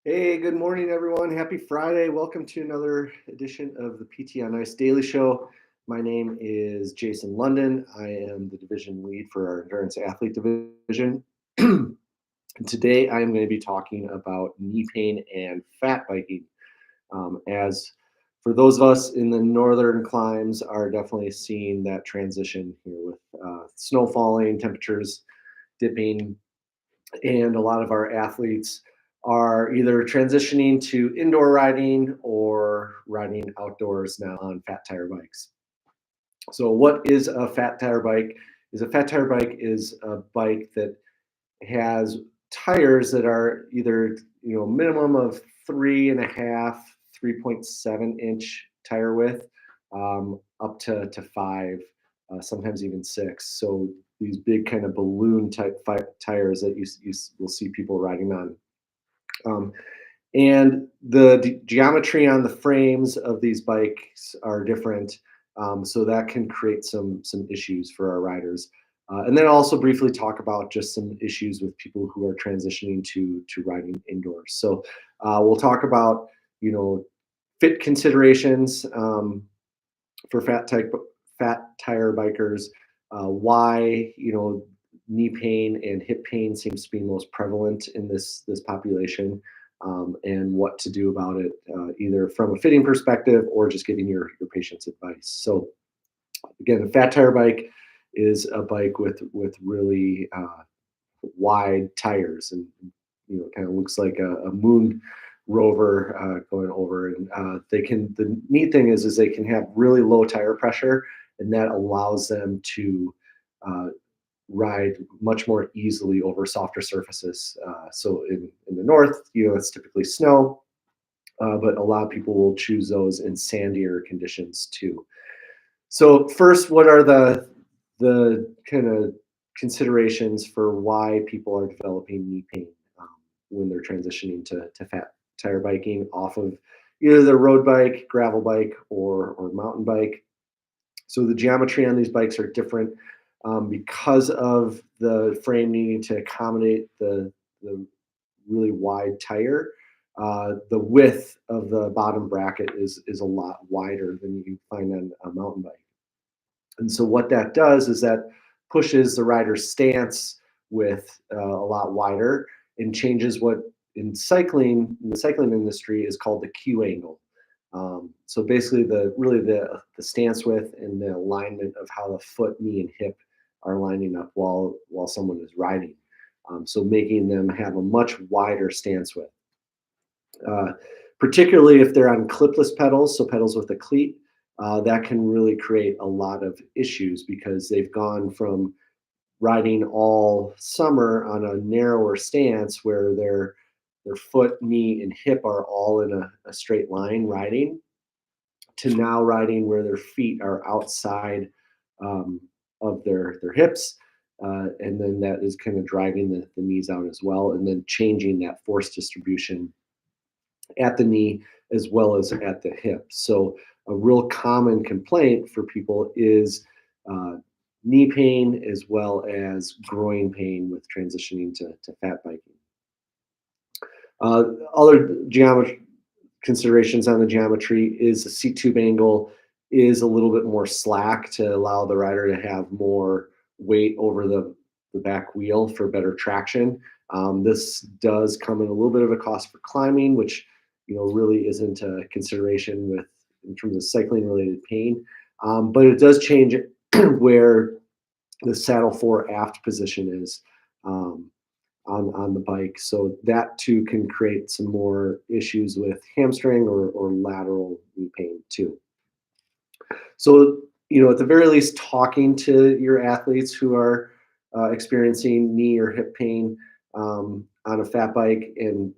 Hey, good morning, everyone. Happy Friday. Welcome to another edition of the PT on Ice Daily Show. My name is Jason Lunden. I am the division lead for our endurance athlete division. And today I am going to be talking about knee pain and fat biking. As for those of us in the northern climes are definitely seeing that transition here with snow falling, temperatures dipping, and a lot of our athletes are either transitioning to indoor riding or riding outdoors now on fat tire bikes. So, what is a fat tire bike? Is a fat tire bike is a bike that has tires that are either minimum of 3.5, 3.7 inch tire width, up to five, sometimes even six. So these big kind of balloon type tires that you will see people riding on. Um, and the geometry on the frames of these bikes are different, so that can create some issues for our riders. And then also briefly talk about just some issues with people who are transitioning to riding indoors. So we'll talk about fit considerations for fat tire bikers, why knee pain and hip pain seems to be most prevalent in this population, and what to do about it, either from a fitting perspective or just giving your patients advice. So again, a fat tire bike is a bike with really wide tires, and it kind of looks like a moon rover going over. And they can. The neat thing is they can have really low tire pressure, and that allows them to uh, ride much more easily over softer surfaces. So in the north, it's typically snow, but a lot of people will choose those in sandier conditions too. So first, what are the kind of considerations for why people are developing knee pain when they're transitioning to fat tire biking off of either the road bike, gravel bike, or mountain bike? So the geometry on these bikes are different, because of the frame needing to accommodate the really wide tire. The width of the bottom bracket is a lot wider than you can find on a mountain bike. And so what that does is that pushes the rider's stance with a lot wider and changes what in the cycling industry is called the Q angle. So basically, the stance width and the alignment of how the foot, knee, and hip are lining up while someone is riding. So making them have a much wider stance width, uh, particularly if they're on clipless pedals, so pedals with a cleat. That can really create a lot of issues because they've gone from riding all summer on a narrower stance where their foot, knee, and hip are all in a straight line riding, to now riding where their feet are outside, um, of their hips. And then that is kind of driving the knees out as well, and then changing that force distribution at the knee as well as at the hip. So a real common complaint for people is uh, knee pain as well as groin pain with transitioning to fat biking. Other geometry considerations on the geometry is the seat tube angle is a little bit more slack to allow the rider to have more weight over the back wheel for better traction. This does come in a little bit of a cost for climbing, which really isn't a consideration with in terms of cycling related pain. But it does change where the saddle fore aft position is. Um, on the bike. So that too can create some more issues with hamstring or lateral knee pain too. So, at the very least, talking to your athletes who are experiencing knee or hip pain on a fat bike, and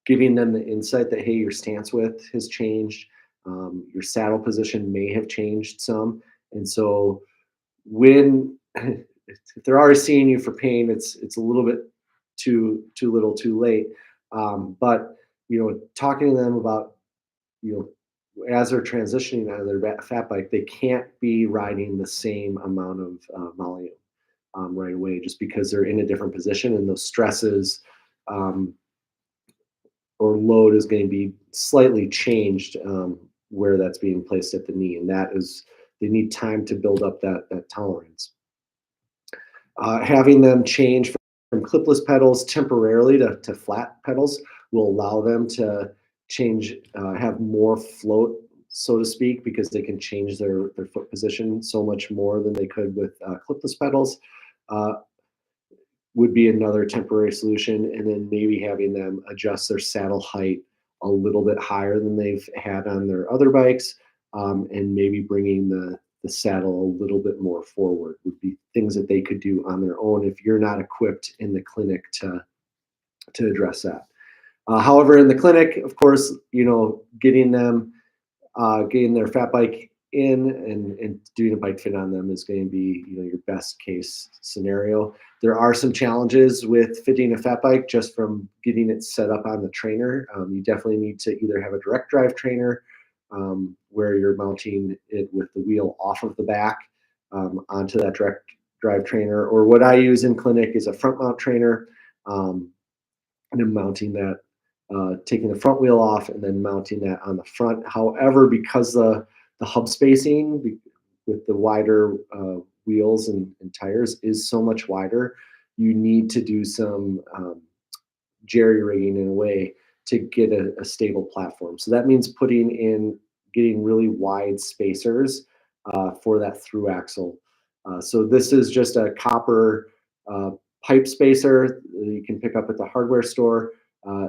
giving them the insight that, hey, your stance width has changed, your saddle position may have changed some. And so when if they're already seeing you for pain, it's a little bit too little, too late. But talking to them about as they're transitioning out of their fat bike, they can't be riding the same amount of volume right away, just because they're in a different position and those stresses um, or load is going to be slightly changed where that's being placed at the knee, and that is they need time to build up that tolerance. Having them change from clipless pedals temporarily to flat pedals will allow them to change, have more float, so to speak, because they can change their foot position so much more than they could with clipless pedals. Uh, would be another temporary solution, and then maybe having them adjust their saddle height a little bit higher than they've had on their other bikes, and maybe bringing the saddle a little bit more forward would be things that they could do on their own if you're not equipped in the clinic to address that. However, in the clinic, of course, getting their fat bike in and doing a bike fit on them is going to be your best case scenario. There are some challenges with fitting a fat bike just from getting it set up on the trainer. You definitely need to either have a direct drive trainer where you're mounting it with the wheel off of the back onto that direct drive trainer, or what I use in clinic is a front mount trainer. And then mounting that, taking the front wheel off and then mounting that on the front. However, because the hub spacing with the wider wheels and tires is so much wider, you need to do some jerry rigging in a way to get a stable platform. So that means getting really wide spacers for that through axle. So this is just a copper uh, pipe spacer that you can pick up at the hardware store.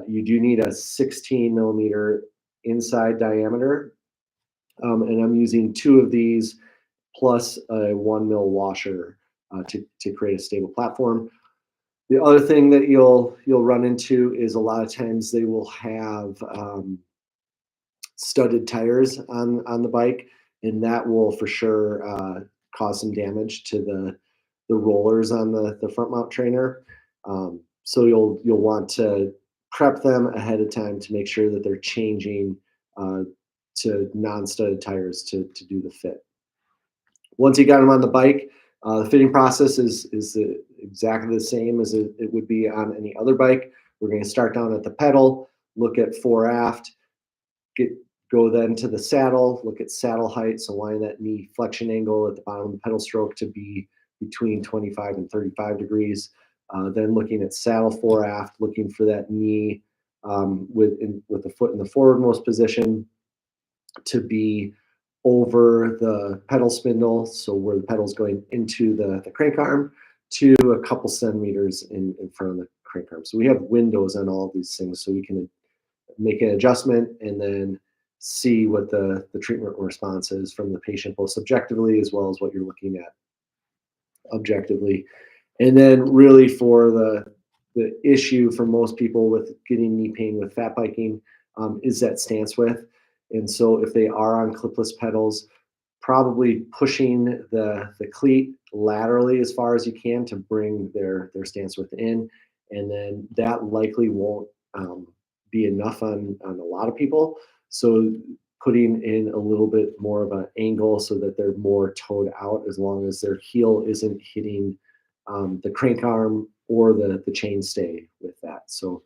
You do need a 16 millimeter inside diameter, and I'm using two of these plus a 1 mil washer to create a stable platform. The other thing that you'll run into is a lot of times they will have studded tires on the bike, and that will for sure cause some damage to the rollers on the front mount trainer. So you'll want to prep them ahead of time to make sure that they're changing to non-studded tires to do the fit. Once you got them on the bike, the fitting process is exactly the same as it would be on any other bike. We're going to start down at the pedal, look at fore aft, go then to the saddle, look at saddle height, so wanting that knee flexion angle at the bottom of the pedal stroke to be between 25 and 35 degrees. Then looking at saddle fore aft, looking for that knee with the foot in the forwardmost position to be over the pedal spindle, so where the pedal's going into the crank arm, to a couple centimeters in front of the crank arm. So we have windows on all of these things, so we can make an adjustment and then see what the treatment response is from the patient, both subjectively as well as what you're looking at objectively. And then really for the issue for most people with getting knee pain with fat biking is that stance width. And so if they are on clipless pedals, probably pushing the cleat laterally as far as you can to bring their stance width in. And then that likely won't be enough on a lot of people. So putting in a little bit more of an angle so that they're more toed out as long as their heel isn't hitting the crank arm or the chainstay with that. So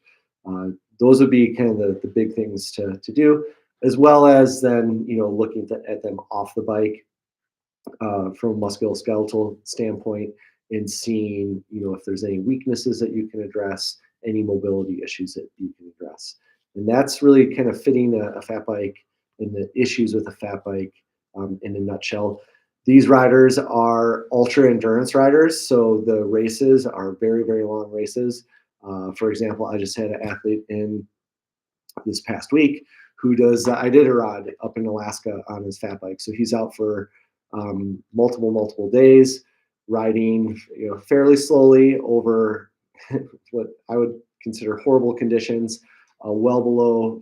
those would be kind of the big things to do, as well as then looking at them off the bike from a musculoskeletal standpoint and seeing if there's any weaknesses that you can address, any mobility issues that you can address. And that's really kind of fitting a fat bike and the issues with a fat bike in a nutshell. These riders are ultra endurance riders, so the races are very, very long races. For example, I just had an athlete in this past week who does Iditarod up in Alaska on his fat bike. So he's out for multiple days, riding fairly slowly over what I would consider horrible conditions, well below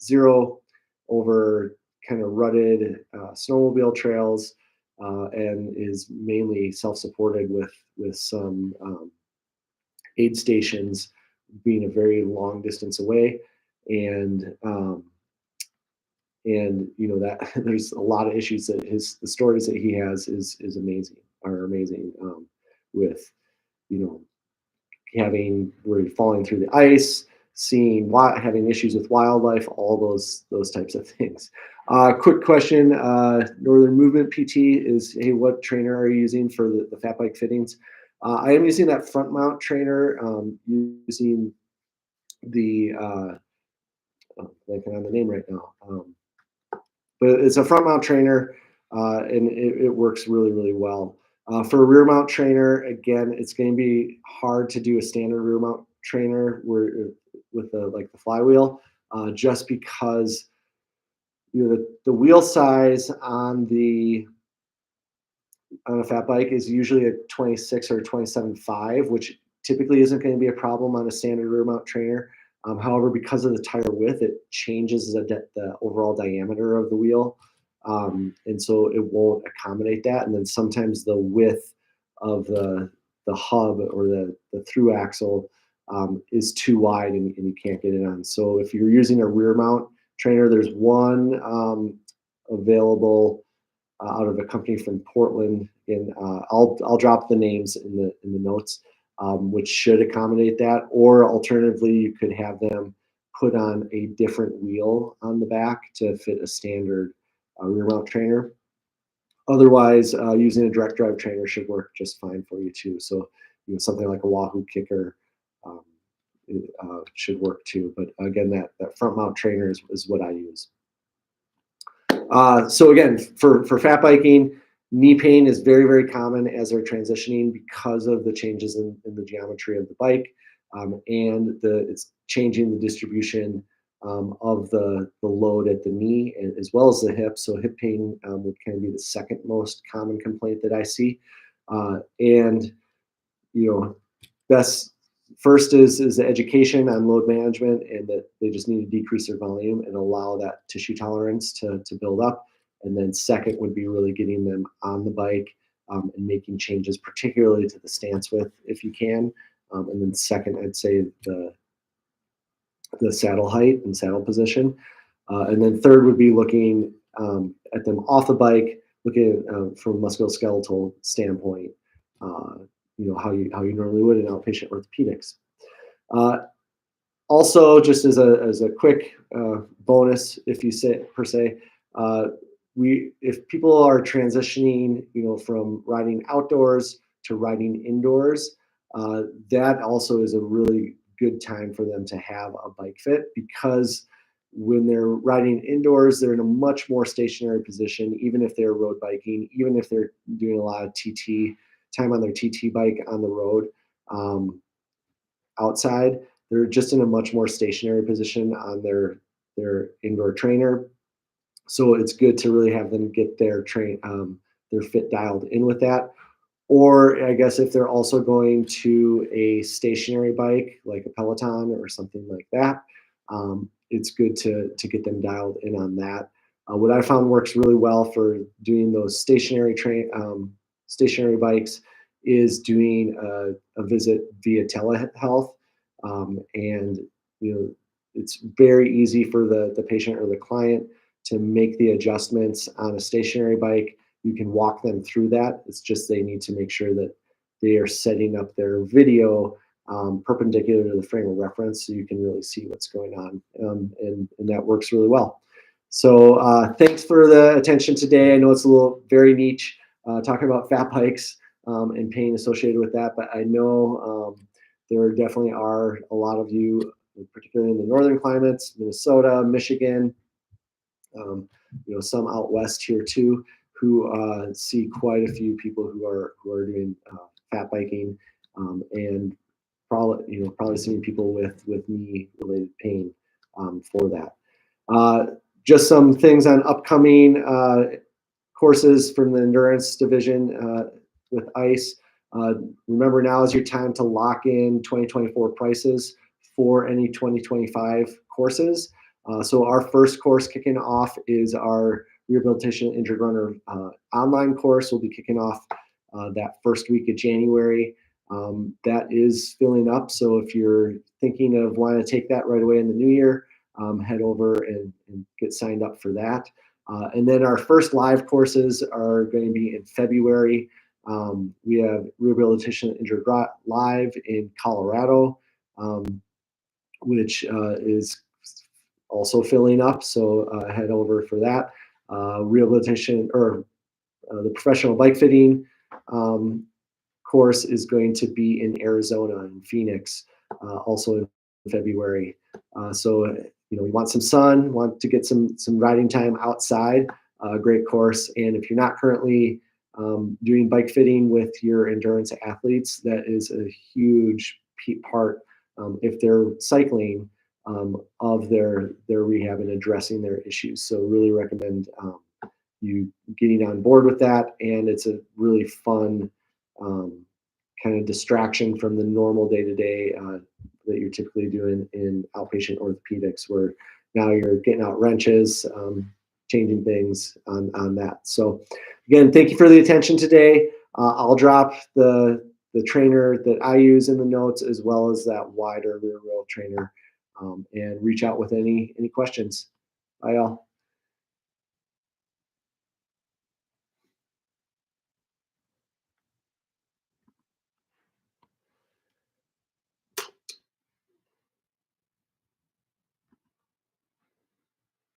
zero, over kind of rutted snowmobile trails, and is mainly self-supported with some aid stations being a very long distance away. And that there's a lot of issues that the stories that he has are amazing with having where you're falling through the ice, having issues with wildlife, all those types of things. Quick question, Northern Movement PT is, hey, what trainer are you using for the fat bike fittings? I am using that front mount trainer, using the, I'm blanking on the name right now, but it's a front mount trainer, and it works really, really well. For a rear mount trainer, again, it's going to be hard to do a standard rear mount trainer with the flywheel, just because the wheel size on a fat bike is usually a 26 or a 27.5, which typically isn't going to be a problem on a standard rear mount trainer. However, because of the tire width, it changes the overall diameter of the wheel, and so it won't accommodate that. And then sometimes the width of the hub or the through axle is too wide, and you can't get it on. So if you're using a rear mount trainer, there's one available out of a company from Portland. And I'll drop the names in the notes, which should accommodate that. Or alternatively, you could have them put on a different wheel on the back to fit a standard rear mount trainer. Otherwise, using a direct drive trainer should work just fine for you too. So something like a Wahoo Kicker um, should work too. But again, that front mount trainer is what I use. So again, for fat biking, knee pain is very, very common as they're transitioning because of the changes in the geometry of the bike, and it's changing the distribution of the load at the knee as well as the hip. So hip pain would kind of be the second most common complaint that I see, and best first is the education on load management, and that they just need to decrease their volume and allow that tissue tolerance to build up. And then second would be really getting them on the bike, and making changes, particularly to the stance width if you can. And then second, I'd say the saddle height and saddle position. And then third would be looking at them off the bike, looking at, from a musculoskeletal standpoint, how you normally would in outpatient orthopedics. Also, just as a quick bonus, if you say per se, if people are transitioning, from riding outdoors to riding indoors, that also is a really good time for them to have a bike fit, because when they're riding indoors, they're in a much more stationary position, even if they're road biking, even if they're doing a lot of time on their TT bike on the road, outside. They're just in a much more stationary position on their indoor trainer. So it's good to really have them get their fit dialed in with that. Or I guess if they're also going to a stationary bike like a Peloton or something like that, it's good to get them dialed in on that. What I found works really well for doing those stationary bikes is doing a visit via telehealth, and it's very easy for the patient or the client to make the adjustments on a stationary bike. You can walk them through that. It's just they need to make sure that they are setting up their video perpendicular to the frame of reference, so you can really see what's going on, and that works really well. So thanks for the attention today. I know it's a little very niche, talking about fat bikes and pain associated with that, but I know there definitely are a lot of you, particularly in the northern climates, Minnesota, Michigan, some out west here too, who see quite a few people who are doing fat biking, and probably seeing people with knee related pain for that. Just some things on upcoming courses from the endurance division with ICE. Remember, now is your time to lock in 2024 prices for any 2025 courses. So our first course kicking off is our Rehabilitation Injured Runner online course. We'll be kicking off that first week of January. That is filling up. So if you're thinking of wanting to take that right away in the new year, head over and get signed up for that. And then our first live courses are going to be in February. We have Rehabilitation Injured Live in Colorado. which is also filling up. So head over for that. Rehabilitation or the professional bike fitting um, course is going to be in Arizona, in Phoenix, also in February. So we want some sun, want to get some riding time outside. Great course. And if you're not currently doing bike fitting with your endurance athletes, that is a huge part. If they're cycling, of their rehab and addressing their issues. So really recommend you getting on board with that. And it's a really fun um, kind of distraction from the normal day to day that you're typically doing in outpatient orthopedics, where now you're getting out wrenches, changing things on that. So, again, thank you for the attention today. I'll drop the trainer that I use in the notes, as well as that wider rear row trainer, and reach out with any questions. Bye, y'all.